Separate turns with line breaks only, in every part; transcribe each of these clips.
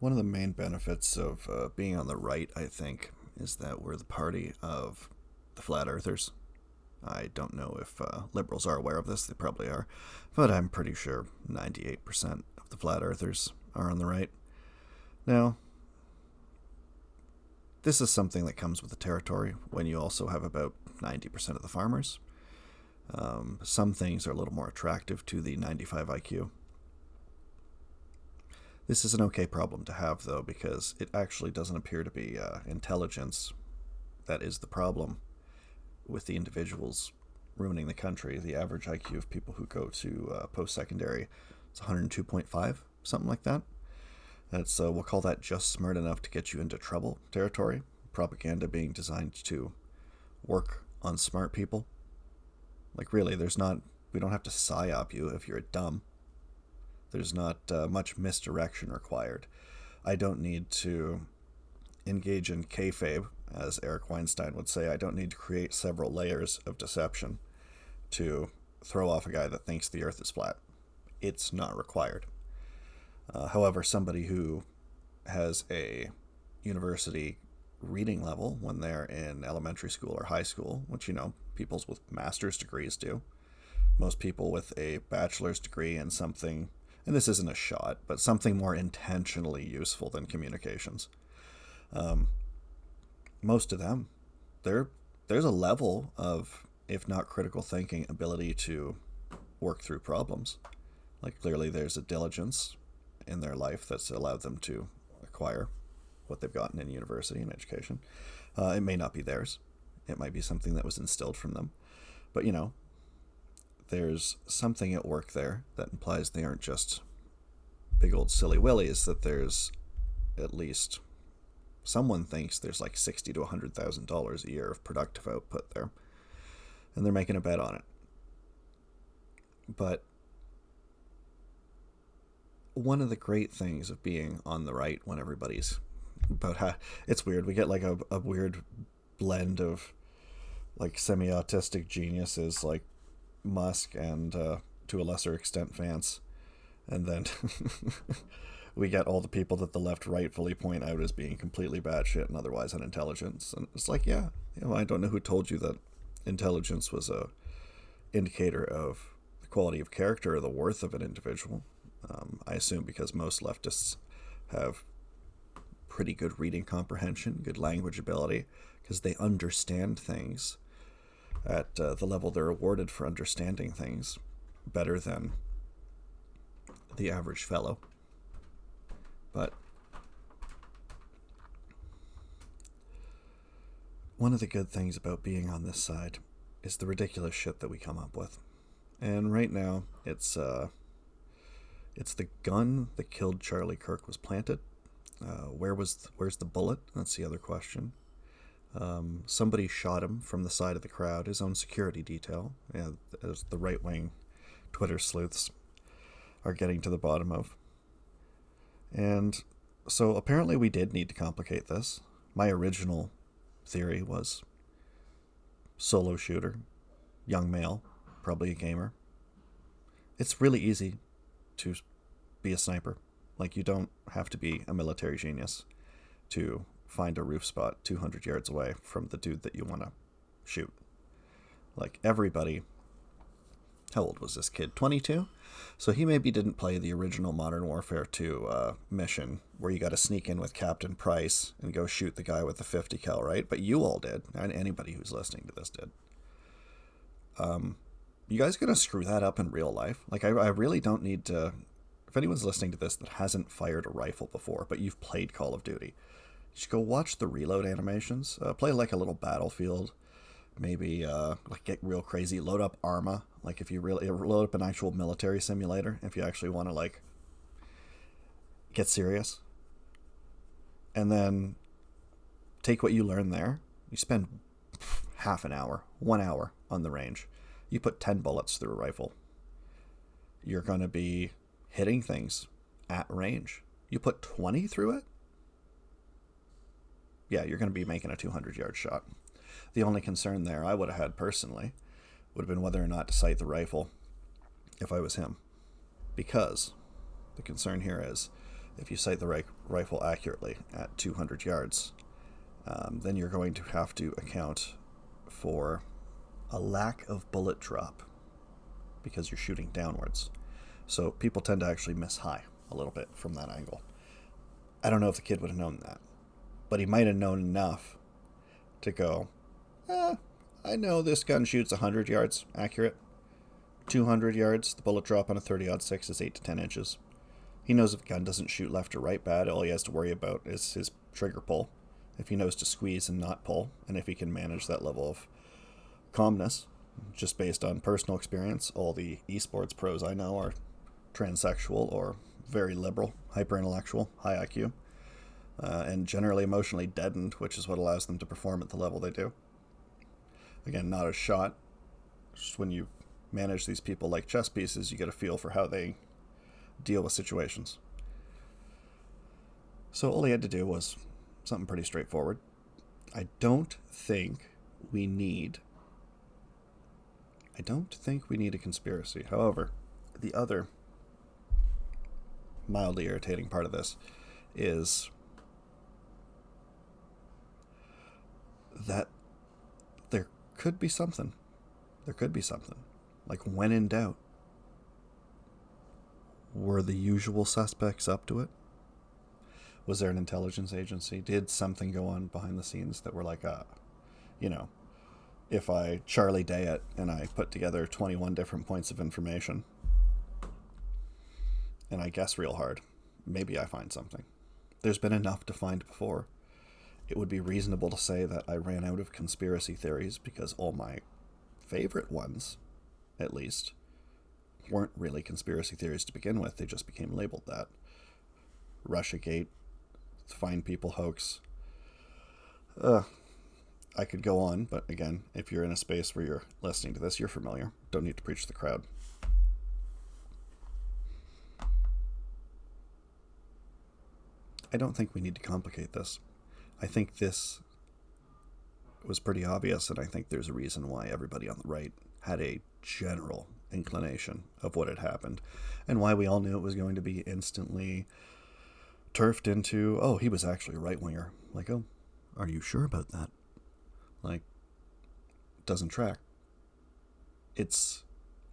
One of the main benefits of being on the right, I think, is that we're the party of the flat earthers. I don't know if liberals are aware of this, they probably are, but I'm pretty sure 98% of the flat earthers are on the right. Now, this is something that comes with the territory when you also have about 90% of the farmers. Some things are a little more attractive to the 95 IQ. This is an okay problem to have, though, because it actually doesn't appear to be intelligence that is the problem with the individuals ruining the country. The average IQ of people who go to post-secondary is 102.5, something like that. That's we'll call that just smart enough to get you into trouble territory. Propaganda being designed to work on smart people. Like really, we don't have to psyop you if you're dumb. There's not much misdirection required. I don't need to engage in kayfabe, as Eric Weinstein would say. I don't need to create several layers of deception to throw off a guy that thinks the earth is flat. It's not required. However, somebody who has a university reading level when they're in elementary school or high school, which, people with master's degrees do, most people with a bachelor's degree in something, and this isn't a shot, but something more intentionally useful than communications. Most of them, there's a level of, if not critical thinking, ability to work through problems. Like clearly there's a diligence in their life that's allowed them to acquire what they've gotten in university and education. It may not be theirs. It might be something that was instilled from them. But, there's something at work there that implies they aren't just big old silly willies, that there's at least someone thinks there's like $60,000 to $100,000 a year of productive output there. And they're making a bet on it. But one of the great things of being on the right when everybody's it's weird. We get like a weird blend of like semi-autistic geniuses like Musk and to a lesser extent Vance, and then we get all the people that the left rightfully point out as being completely batshit and otherwise unintelligent. And it's like, I don't know who told you that intelligence was a indicator of the quality of character or the worth of an individual. I assume because most leftists have pretty good reading comprehension, good language ability, because they understand things at the level they're awarded for understanding things better than the average fellow. But one of the good things about being on this side is the ridiculous shit that we come up with. And right now, it's the gun that killed Charlie Kirk was planted. Where's the bullet? That's the other question. Somebody shot him from the side of the crowd, his own security detail, as the right-wing Twitter sleuths are getting to the bottom of. And so apparently we did need to complicate this. My original theory was solo shooter, young male, probably a gamer. It's really easy to be a sniper. Like, you don't have to be a military genius to find a roof spot 200 yards away from the dude that you want to shoot. Like, everybody... How old was this kid? 22? So he maybe didn't play the original Modern Warfare 2 mission where you got to sneak in with Captain Price and go shoot the guy with the 50 cal, right? But you all did, and anybody who's listening to this did. You guys gonna screw that up in real life? Like, I really don't need to... If anyone's listening to this that hasn't fired a rifle before, but you've played Call of Duty, you should go watch the reload animations. Play like a little Battlefield. Maybe like get real crazy. Load up Arma. Like if you really load up an actual military simulator, if you actually want to like get serious. And then take what you learn there. You spend half an hour, 1 hour on the range. You put 10 bullets through a rifle. You're going to be hitting things at range. You put 20 through it? Yeah, you're going to be making a 200-yard shot. The only concern there I would have had personally would have been whether or not to sight the rifle if I was him. Because the concern here is if you sight the rifle accurately at 200 yards, then you're going to have to account for a lack of bullet drop because you're shooting downwards. So people tend to actually miss high a little bit from that angle. I don't know if the kid would have known that, but he might have known enough to go, I know this gun shoots 100 yards accurate. 200 yards, the bullet drop on a 30-06 is 8 to 10 inches. He knows if a gun doesn't shoot left or right bad, all he has to worry about is his trigger pull. If he knows to squeeze and not pull, and if he can manage that level of calmness, just based on personal experience, all the esports pros I know are transsexual or very liberal, hyper-intellectual, high IQ, and generally emotionally deadened, which is what allows them to perform at the level they do. Again, not a shot. Just when you manage these people like chess pieces, you get a feel for how they deal with situations. So all he had to do was something pretty straightforward. I don't think we need a conspiracy. However, the other mildly irritating part of this is that there could be something. Like, when in doubt, were the usual suspects up to it? Was there an intelligence agency? Did something go on behind the scenes that were like, if I Charlie Day it and I put together 21 different points of information and I guess real hard, maybe I find something. There's been enough to find before. It would be reasonable to say that I ran out of conspiracy theories because all my favorite ones, at least, weren't really conspiracy theories to begin with. They just became labeled that. Russiagate, Find People hoax. I could go on, but again, if you're in a space where you're listening to this, you're familiar. Don't need to preach to the crowd. I don't think we need to complicate this. I think this was pretty obvious, and I think there's a reason why everybody on the right had a general inclination of what had happened, and why we all knew it was going to be instantly turfed into, oh, he was actually a right-winger. Like, oh, are you sure about that? Like, doesn't track. It's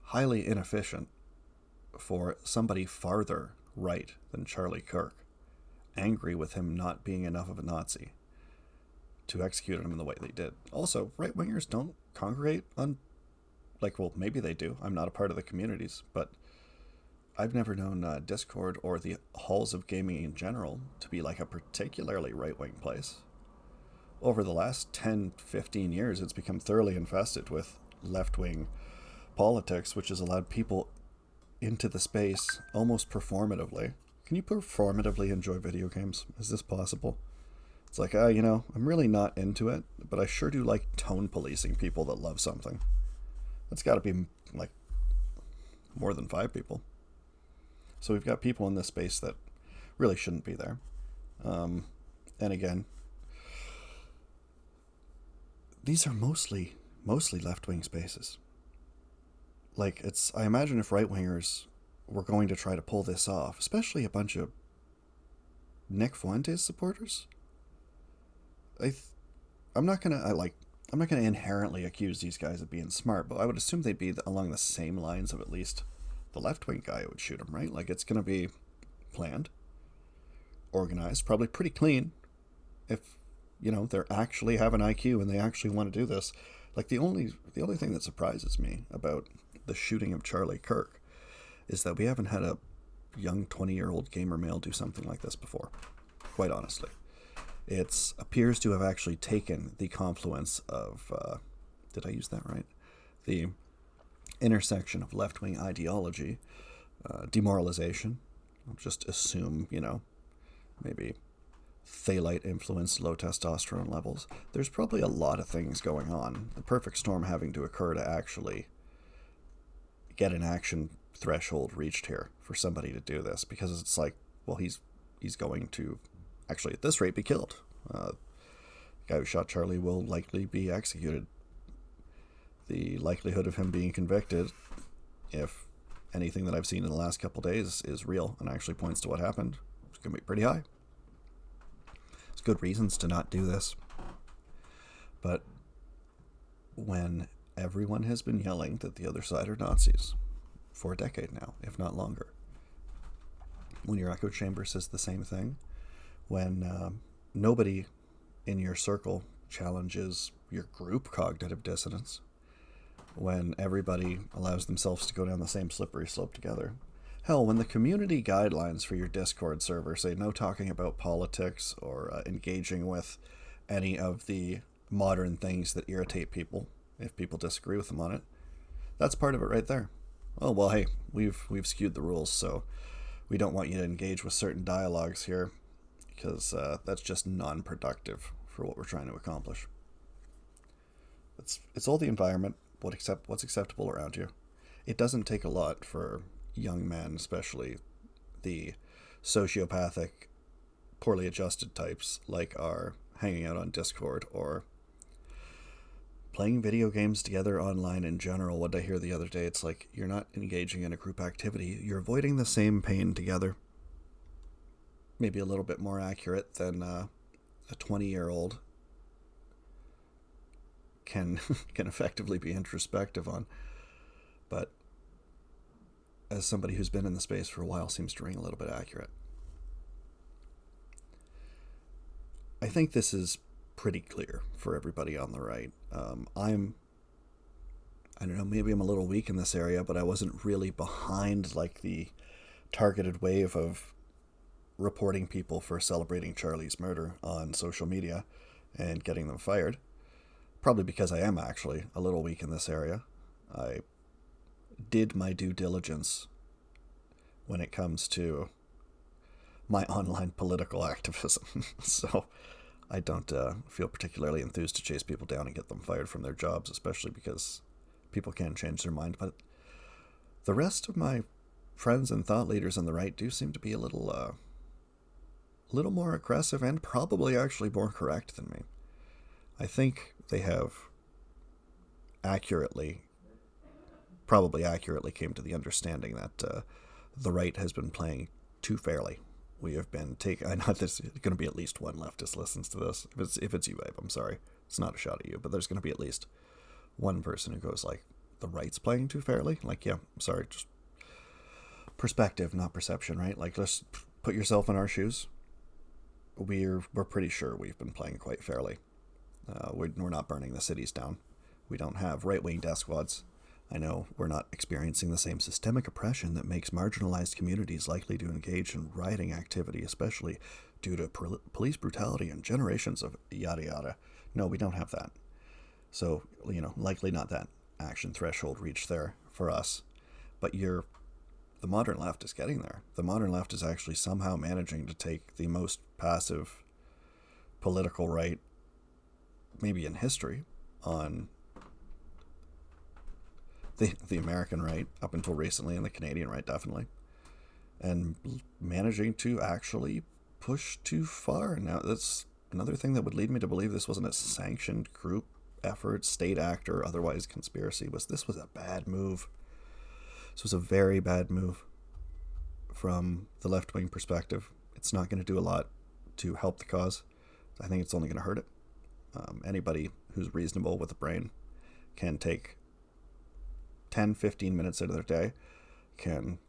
highly inefficient for somebody farther right than Charlie Kirk, angry with him not being enough of a Nazi, to execute him in the way they did. Also, right-wingers don't congregate on, well, maybe they do. I'm not a part of the communities, but I've never known Discord or the halls of gaming in general to be like a particularly right-wing place. Over the last 10, 15 years, it's become thoroughly infested with left-wing politics, which has allowed people into the space almost performatively. Can you performatively enjoy video games? Is this possible? It's like, I'm really not into it, but I sure do like tone policing people that love something. That's got to be, like, more than 5 people. So we've got people in this space that really shouldn't be there. And again, these are mostly left-wing spaces. Like, I imagine if right-wingers were going to try to pull this off, especially a bunch of Nick Fuentes supporters, I'm not gonna inherently accuse these guys of being smart, but I would assume they'd be along the same lines of at least the left-wing guy who would shoot him, right? Like, it's gonna be planned, organized, probably pretty clean. If they're actually have an IQ and they actually want to do this. Like, the only thing that surprises me about the shooting of Charlie Kirk is that we haven't had a young 20-year-old gamer male do something like this before, quite honestly. It appears to have actually taken the confluence of, did I use that right? The intersection of left-wing ideology, demoralization. I'll just assume, maybe phthalate influence, low testosterone levels. There's probably a lot of things going on. The perfect storm having to occur to actually get an action threshold reached here for somebody to do this, because it's like, well, he's going to actually at this rate be killed. The guy who shot Charlie will likely be executed. The likelihood of him being convicted, if anything that I've seen in the last couple days is real and actually points to what happened, going to be pretty high. There's good reasons to not do this. But when everyone has been yelling that the other side are Nazis for a decade now, if not longer, when your echo chamber says the same thing, when nobody in your circle challenges your group cognitive dissonance, when everybody allows themselves to go down the same slippery slope together. Hell, when the community guidelines for your Discord server say no talking about politics or engaging with any of the modern things that irritate people if people disagree with them on it, that's part of it right there. Oh, well, hey, we've skewed the rules, so we don't want you to engage with certain dialogues here because that's just non-productive for what we're trying to accomplish. It's all the environment, what's acceptable around you. It doesn't take a lot for young men, especially the sociopathic, poorly adjusted types like are hanging out on Discord or playing video games together online in general. What did I hear the other day? It's like you're not engaging in a group activity. You're avoiding the same pain together. Maybe a little bit more accurate than a 20-year-old can effectively be introspective on. But as somebody who's been in the space for a while, seems to ring a little bit accurate. I think this is pretty clear for everybody on the right. I don't know, maybe I'm a little weak in this area, but I wasn't really behind like the targeted wave of reporting people for celebrating Charlie's murder on social media and getting them fired. Probably because I am actually a little weak in this area. I did my due diligence when it comes to my online political activism. So I don't feel particularly enthused to chase people down and get them fired from their jobs, especially because people can change their mind. But the rest of my friends and thought leaders on the right do seem to be a little more aggressive and probably actually more correct than me. I think they have probably accurately came to the understanding that the right has been playing too fairly. We have been taking... I know there's going to be at least one leftist listens to this. If it's you, Abe, I'm sorry. It's not a shot at you, but there's going to be at least one person who goes like, the right's playing too fairly? Like, yeah, I'm sorry, just perspective, not perception, right? Like, let's put yourself in our shoes. We're pretty sure we've been playing quite fairly. We're not burning the cities down. We don't have right-wing death squads. I know we're not experiencing the same systemic oppression that makes marginalized communities likely to engage in rioting activity, especially due to police brutality and generations of yada yada. No, we don't have that. So, likely not that action threshold reached there for us. But the modern left is getting there. The modern left is actually somehow managing to take the most passive political right, maybe in history, on the American right up until recently, and the Canadian right definitely, and managing to actually push too far. Now, that's another thing that would lead me to believe this wasn't a sanctioned group effort, state act, or otherwise conspiracy. This was a bad move. This was a very bad move from the left-wing perspective. It's not going to do a lot to help the cause. I think it's only going to hurt it. Anybody who's reasonable with a brain can take 10, 15 minutes out of their day, can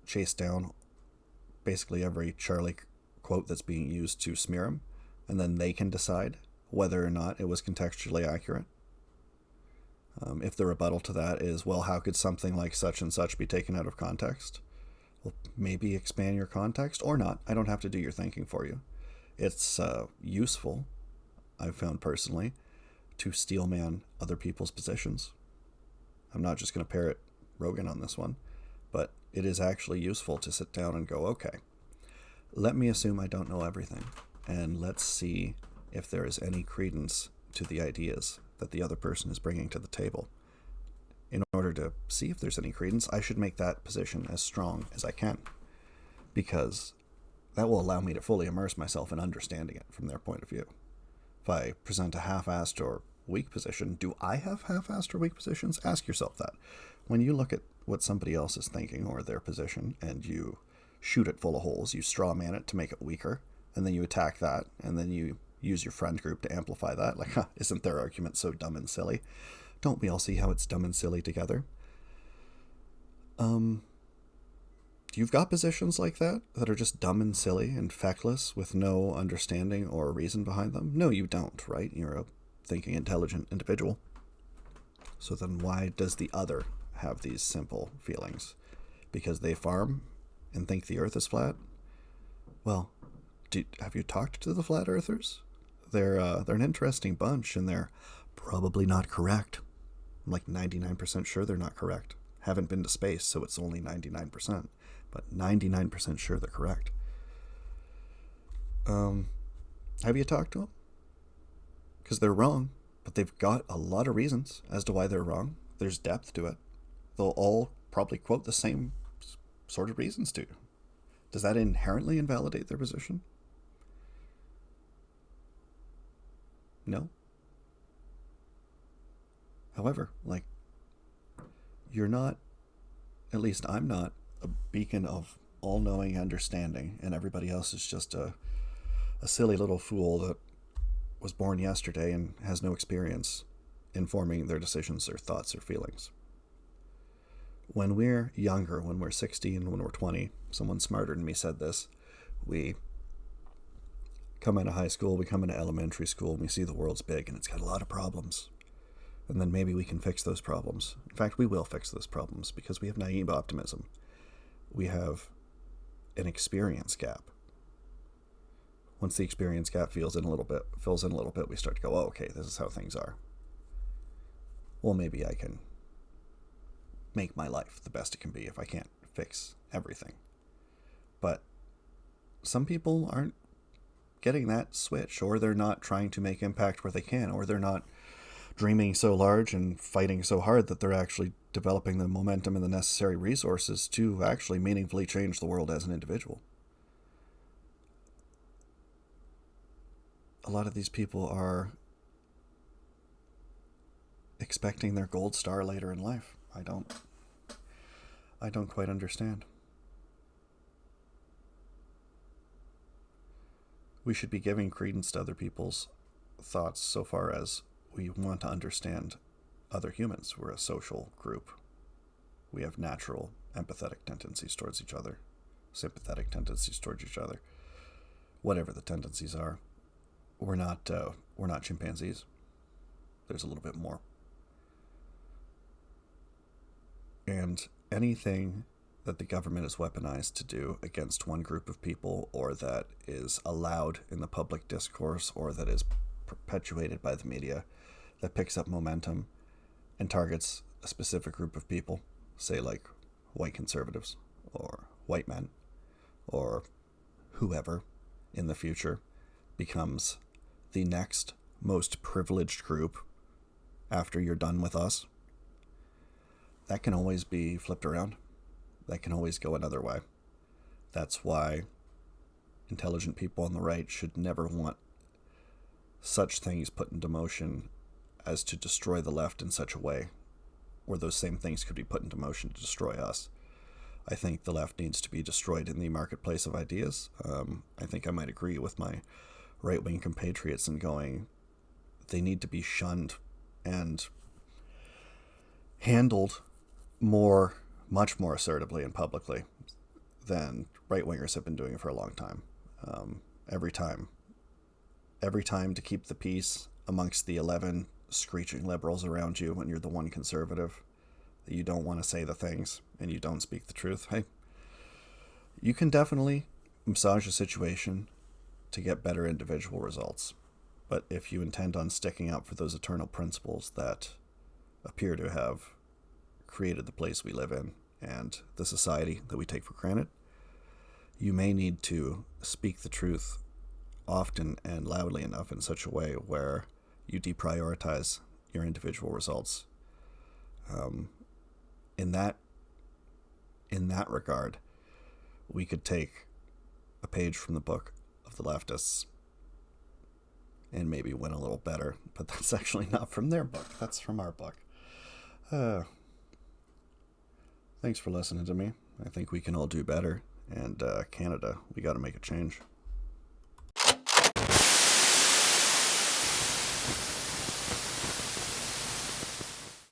chase down basically every Charlie quote that's being used to smear him, and then they can decide whether or not it was contextually accurate. If the rebuttal to that is, well, how could something like such and such be taken out of context? Well, maybe expand your context or not. I don't have to do your thinking for you. It's useful, I've found personally, to steelman other people's positions. I'm not just going to parrot Rogan on this one, but it is actually useful to sit down and go, okay, let me assume I don't know everything, and let's see if there is any credence to the ideas that the other person is bringing to the table. In order to see if there's any credence, I should make that position as strong as I can, because that will allow me to fully immerse myself in understanding it from their point of view. If I present a half-assed or weak position, do I have half-assed or weak positions? Ask yourself that. When you look at what somebody else is thinking or their position, and you shoot it full of holes. You straw man it to make it weaker, and then you attack that, and then you use your friend group to amplify that. Like, isn't their argument so dumb and silly? Don't we all see how it's dumb and silly together? You've got positions like that are just dumb and silly and feckless with no understanding or reason behind them? No, you don't, right? You're a thinking, intelligent individual. So then why does the other have these simple feelings? Because they farm and think the earth is flat? Well, have you talked to the flat earthers? They're an interesting bunch, and they're probably not correct. I'm like 99% sure they're not correct. Haven't been to space, so it's only 99%. But 99% sure they're correct. Have you talked to them? Because they're wrong, but they've got a lot of reasons as to why they're wrong. There's depth to it. They'll all probably quote the same sort of reasons to you. Does that inherently invalidate their position? No. However, like, you're not, at least I'm not, a beacon of all-knowing understanding, and everybody else is just a silly little fool that was born yesterday and has no experience informing their decisions or thoughts or feelings. When we're younger, when we're 16, when we're 20, someone smarter than me said this, we come out of high school, we come into elementary school, and we see the world's big and it's got a lot of problems. And then maybe we can fix those problems. In fact, we will fix those problems because we have naive optimism. We have an experience gap. Once the experience gap fills in a little bit, we start to go, oh, okay, this is how things are. Well, maybe I can make my life the best it can be if I can't fix everything. But some people aren't getting that switch, or they're not trying to make impact where they can, or they're not dreaming so large and fighting so hard that they're actually developing the momentum and the necessary resources to actually meaningfully change the world as an individual. A lot of these people are expecting their gold star later in life. I don't quite understand. We should be giving credence to other people's thoughts so far as we want to understand other humans. We're a social group. We have natural empathetic tendencies towards each other, sympathetic tendencies towards each other, whatever the tendencies are. We're not chimpanzees. There's a little bit more. And anything that the government is weaponized to do against one group of people, or that is allowed in the public discourse, or that is perpetuated by the media, that picks up momentum and targets a specific group of people, say like white conservatives or white men or whoever in the future becomes the next most privileged group after you're done with us, that can always be flipped around. That can always go another way. That's why intelligent people on the right should never want such things put into motion as to destroy the left in such a way where those same things could be put into motion to destroy us. I think the left needs to be destroyed in the marketplace of ideas. I think I might agree with my right-wing compatriots in going, they need to be shunned and handled much more assertively and publicly than right-wingers have been doing for a long time. Every time to keep the peace amongst the 11 screeching liberals around you when you're the one conservative, that you don't want to say the things and you don't speak the truth. Hey, you can definitely massage a situation to get better individual results. But if you intend on sticking up for those eternal principles that appear to have created the place we live in and the society that we take for granted, you may need to speak the truth often and loudly enough in such a way where you deprioritize your individual results. In that regard, we could take a page from the book of the leftists and maybe win a little better, but that's actually not from their book. That's from our book. Thanks for listening to me. I think we can all do better, and Canada. We got to make a change.